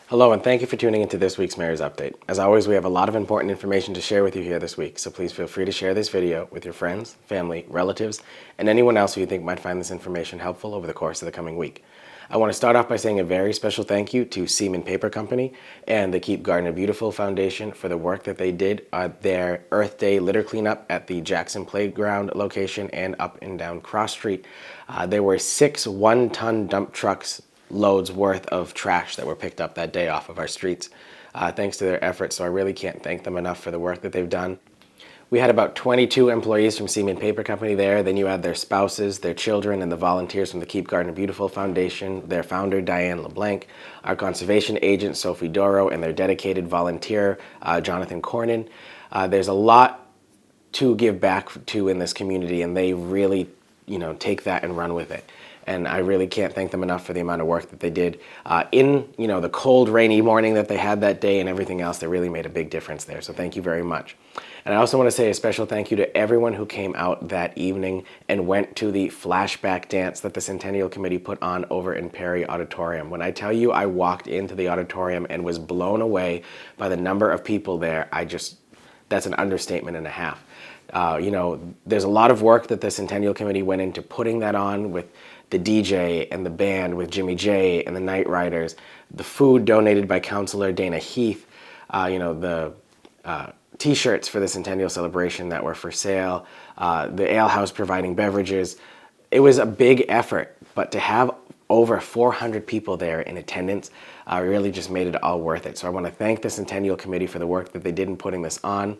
Hello, and thank you for tuning into this week's Mayor's Update. As always, we have a lot of important information to share with you here this week, so please feel free to share this video with your friends, family, relatives, and anyone else who you think might find this information helpful over the course of the coming week. I want to start off by saying a very special thank you to Seaman Paper Company and the Keep Gardner Beautiful Foundation for the work that they did at their Earth Day litter cleanup at the Jackson Playground location and up and down Cross Street. There were 6 one-ton dump trucks loads worth of trash that were picked up that day off of our streets, thanks to their efforts. So I really can't thank them enough for the work that they've done. We had about 22 employees from Seaman Paper Company there. Then you had their spouses, their children, and the volunteers from the Keep Gardner Beautiful Foundation, their founder, Diane LeBlanc, our conservation agent, Sophie Doro, and their dedicated volunteer, Jonathan Cornyn. There's a lot to give back to in this community, and they really, take that and run with it. And I really can't thank them enough for the amount of work that they did in, the cold, rainy morning that they had that day and everything else. That really made a big difference there. So thank you very much. And I also want to say a special thank you to everyone who came out that evening and went to the flashback dance that the Centennial Committee put on over in Perry Auditorium. When I tell you I walked into the auditorium and was blown away by the number of people there, that's an understatement and a half. There's a lot of work that the Centennial Committee went into putting that on with the DJ and the band with Jimmy J and the Night Riders, the food donated by Councilor Dana Heath, the T-shirts for the Centennial celebration that were for sale, the ale house providing beverages. It was a big effort, but to have over 400 people there in attendance really just made it all worth it. So I want to thank the Centennial Committee for the work that they did in putting this on.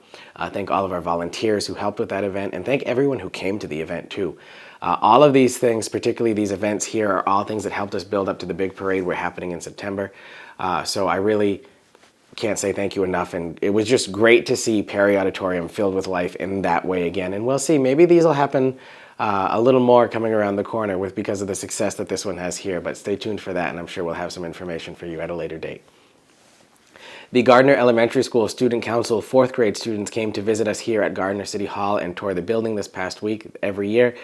Thank all of our volunteers who helped with that event, and thank everyone who came to the event too. All of these things, particularly these events here, are all things that helped us build up to the big parade we're happening in September. So I really can't say thank you enough, and it was just great to see Perry Auditorium filled with life in that way again. And we'll see, maybe these will happen a little more coming around the corner because of the success that this one has here, but stay tuned for that, and I'm sure we'll have some information for you at a later date. The Gardner Elementary School Student Council 4th grade students came to visit us here at Gardner City Hall and tour the building this past week. Every year,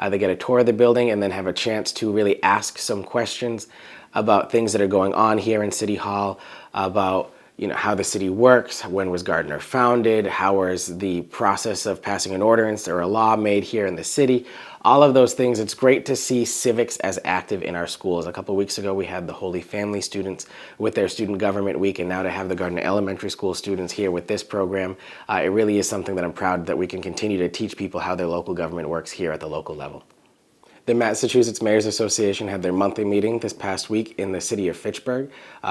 they get a tour of the building and then have a chance to really ask some questions about things that are going on here in City Hall, about how the city works, when was Gardner founded, how was the process of passing an ordinance or a law made here in the city, all of those things. It's great to see civics as active in our schools. A couple of weeks ago, we had the Holy Family students with their Student Government Week, and now to have the Gardner Elementary School students here with this program, it really is something that I'm proud that we can continue to teach people how their local government works here at the local level. The Massachusetts Mayors Association had their monthly meeting this past week in the city of Fitchburg.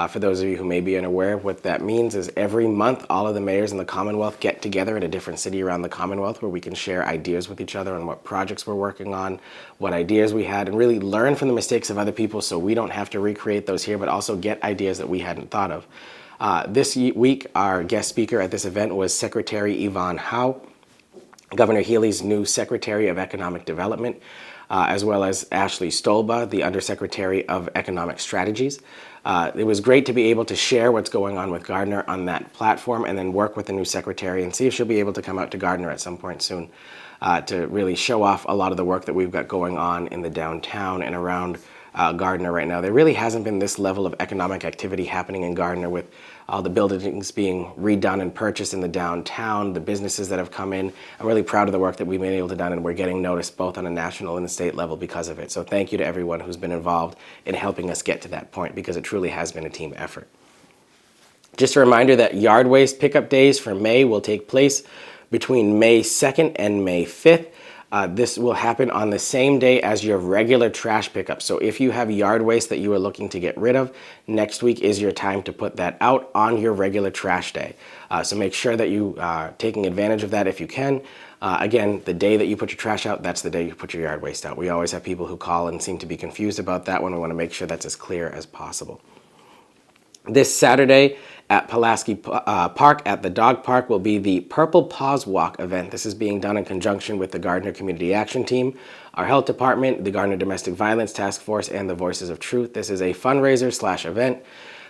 For those of you who may be unaware, what that means is every month all of the mayors in the Commonwealth get together in a different city around the Commonwealth where we can share ideas with each other on what projects we're working on, what ideas we had, and really learn from the mistakes of other people so we don't have to recreate those here, but also get ideas that we hadn't thought of. This week, our guest speaker at this event was Secretary Yvonne Howe, Governor Healy's new Secretary of Economic Development, as well as Ashley Stolba, the Undersecretary of Economic Strategies. It was great to be able to share what's going on with Gardner on that platform and then work with the new secretary and see if she'll be able to come out to Gardner at some point soon to really show off a lot of the work that we've got going on in the downtown and around Gardner right now. There really hasn't been this level of economic activity happening in Gardner with all the buildings being redone and purchased in the downtown, the businesses that have come in. I'm really proud of the work that we've been able to do, and we're getting noticed both on a national and the state level because of it. So thank you to everyone who's been involved in helping us get to that point, because it truly has been a team effort. Just a reminder that yard waste pickup days for May will take place between May 2nd and May 5th. This will happen on the same day as your regular trash pickup. So if you have yard waste that you are looking to get rid of, next week is your time to put that out on your regular trash day. So make sure that you are taking advantage of that if you can. Again, the day that you put your trash out, that's the day you put your yard waste out. We always have people who call and seem to be confused about that one. We want to make sure that's as clear as possible. This Saturday at Pulaski Park at the dog park will be the Purple Paws Walk event. This is being done in conjunction with the Gardner Community Action Team, our health department, the Gardner Domestic Violence Task Force, and the Voices of Truth. This is a fundraiser/event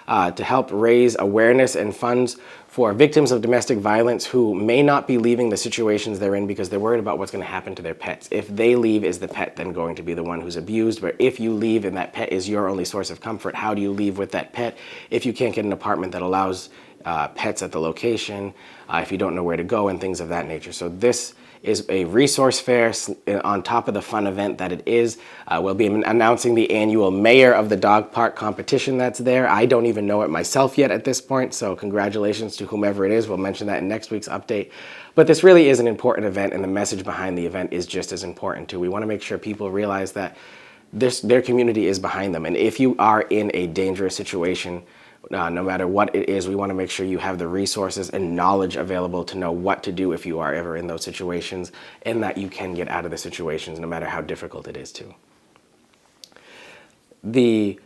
to help raise awareness and funds for victims of domestic violence who may not be leaving the situations they're in because they're worried about what's going to happen to their pets. If they leave, is the pet then going to be the one who's abused? But if you leave and that pet is your only source of comfort, how do you leave with that pet if you can't get an apartment that allows pets at the location, if you don't know where to go, and things of that nature? So this is a resource fair on top of the fun event that it is. We'll be announcing the annual Mayor of the Dog Park competition that's there. I don't even know it myself yet at this point, so congratulations to whomever it is. We'll mention that in next week's update. But this really is an important event, and the message behind the event is just as important too. We want to make sure people realize that their community is behind them, and if you are in a dangerous situation, no matter what it is, we want to make sure you have the resources and knowledge available to know what to do if you are ever in those situations, and that you can get out of the situations no matter how difficult it is too. The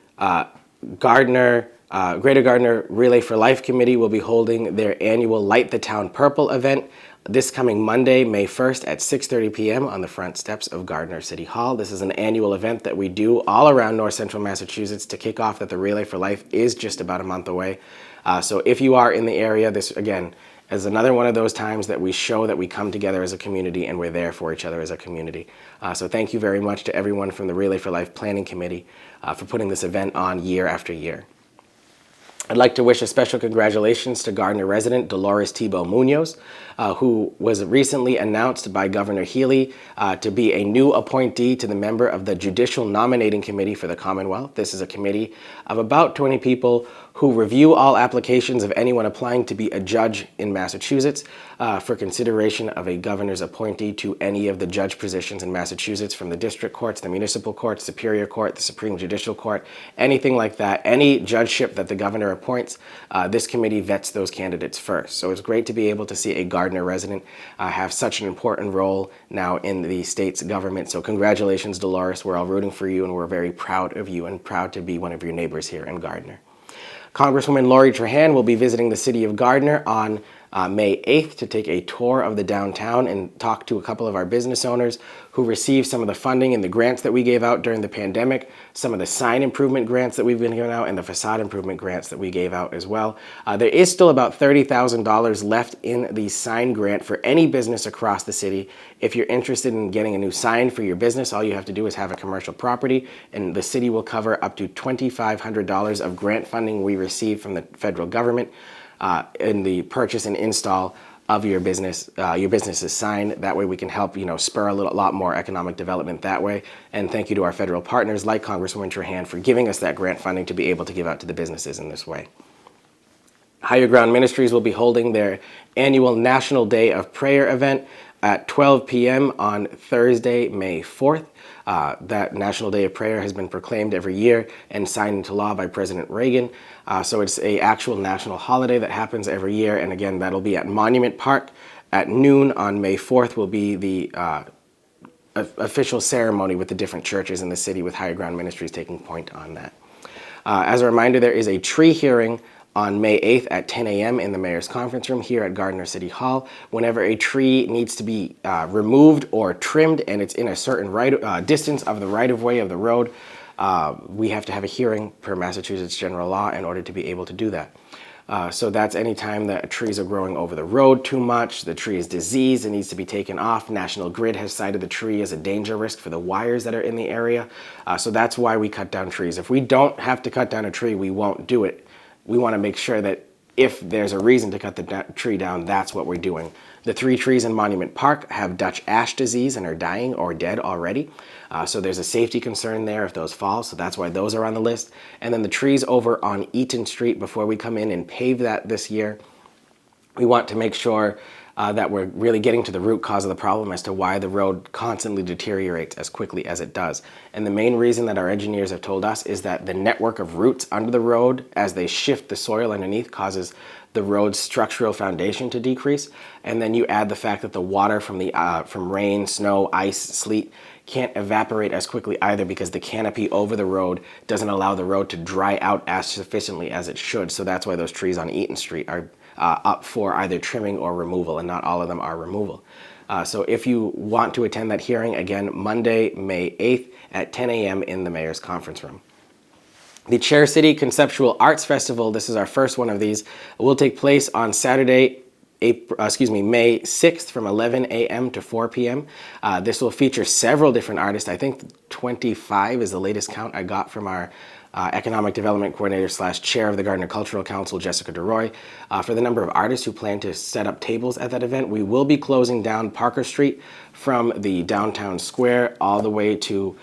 Gardner, Greater Gardner Relay for Life Committee will be holding their annual Light the Town Purple event this coming Monday, May 1st at 6:30 p.m. on the front steps of Gardner City Hall. This is an annual event that we do all around North Central Massachusetts to kick off that the Relay for Life is just about a month away. So if you are in the area, this again is another one of those times that we show that we come together as a community and we're there for each other as a community. So thank you very much to everyone from the Relay for Life Planning Committee for putting this event on year after year. I'd like to wish a special congratulations to Gardner resident Dolores Munoz, who was recently announced by Governor Healy to be a new appointee to the member of the Judicial Nominating Committee for the Commonwealth. This is a committee of about 20 people who review all applications of anyone applying to be a judge in Massachusetts for consideration of a governor's appointee to any of the judge positions in Massachusetts, from the district courts, the municipal court, Superior Court, the Supreme Judicial Court, anything like that. Any judgeship that the governor appoints, this committee vets those candidates first. So it's great to be able to see a Gardner resident have such an important role now in the state's government. So congratulations, Dolores. We're all rooting for you, and we're very proud of you and proud to be one of your neighbors here in Gardner. Congresswoman Trahan will be visiting the city of Gardner on May 8th to take a tour of the downtown and talk to a couple of our business owners who received some of the funding and the grants that we gave out during the pandemic, some of the sign improvement grants that we've been giving out, and the facade improvement grants that we gave out as well. There is still about $30,000 left in the sign grant for any business across the city. If you're interested in getting a new sign for your business, all you have to do is have a commercial property, and the city will cover up to $2,500 of grant funding we receive from the federal government in the purchase and install of your business's sign. That way we can help, spur a lot more economic development that way. And thank you to our federal partners like Congresswoman Trahan for giving us that grant funding to be able to give out to the businesses in this way. Higher Ground Ministries will be holding their annual National Day of Prayer event at 12 p.m. on Thursday, May 4th. That National Day of Prayer has been proclaimed every year and signed into law by President Reagan. So it's an actual national holiday that happens every year. And again, that'll be at Monument Park at noon on May 4th will be the official ceremony with the different churches in the city, with Higher Ground Ministries taking point on that. As a reminder, there is a tree hearing on May 8th at 10 a.m. in the Mayor's Conference Room here at Gardner City Hall. Whenever a tree needs to be removed or trimmed and it's in a certain distance of the right-of-way of the road, we have to have a hearing per Massachusetts general law in order to be able to do that. So that's any time that trees are growing over the road too much, the tree is diseased and needs to be taken off. National Grid has cited the tree as a danger risk for the wires that are in the area. So that's why we cut down trees. If we don't have to cut down a tree, we won't do it. We want to make sure that if there's a reason to cut the tree down, that's what we're doing. The 3 trees in Monument Park have Dutch ash disease and are dying or dead already. So there's a safety concern there if those fall, so that's why those are on the list. And then the trees over on Eaton Street, before we come in and pave that this year, we want to make sure that we're really getting to the root cause of the problem as to why the road constantly deteriorates as quickly as it does. And the main reason that our engineers have told us is that the network of roots under the road, as they shift the soil underneath, causes the road's structural foundation to decrease. And then you add the fact that the water from rain, snow, ice, sleet can't evaporate as quickly either, because the canopy over the road doesn't allow the road to dry out as sufficiently as it should. So that's why those trees on Eaton Street are up for either trimming or removal, and not all of them are removal. So if you want to attend that hearing, again, Monday, May 8th at 10 a.m. in the Mayor's Conference Room. The Chair City Conceptual Arts Festival, this is our first one of these, will take place on Saturday, May 6th from 11 a.m. to 4 p.m. This will feature several different artists. I think 25 is the latest count I got from our Economic Development Coordinator / Chair of the Gardner Cultural Council, Jessica DeRoy, for the number of artists who plan to set up tables at that event. We will be closing down Parker Street from the downtown square all the way to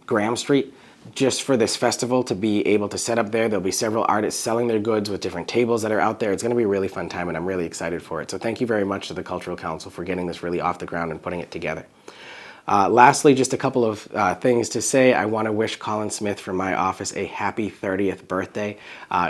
Graham Street, just for this festival to be able to set up there. There'll be several artists selling their goods with different tables that are out there. It's going to be a really fun time, and I'm really excited for it. So thank you very much to the Cultural Council for getting this really off the ground and putting it together. Lastly, just a couple of things to say. I want to wish Colin Smith from my office a happy 30th birthday.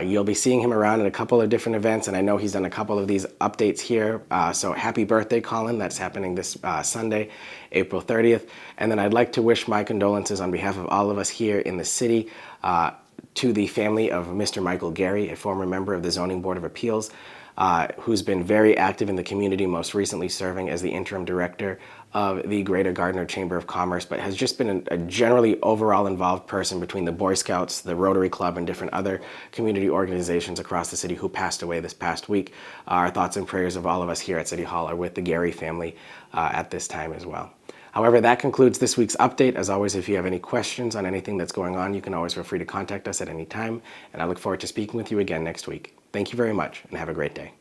You'll be seeing him around in a couple of different events, and I know he's done a couple of these updates here. So happy birthday, Colin. That's happening this Sunday, April 30th. And then I'd like to wish my condolences on behalf of all of us here in the city to the family of Mr. Michael Gary, a former member of the Zoning Board of Appeals, who's been very active in the community, most recently serving as the interim director of the Greater Gardner Chamber of Commerce, but has just been a generally overall involved person between the Boy Scouts, the Rotary Club, and different other community organizations across the city who passed away this past week. Our thoughts and prayers of all of us here at City Hall are with the Gary family at this time as well. However, that concludes this week's update. As always, if you have any questions on anything that's going on, you can always feel free to contact us at any time, and I look forward to speaking with you again next week. Thank you very much, and have a great day.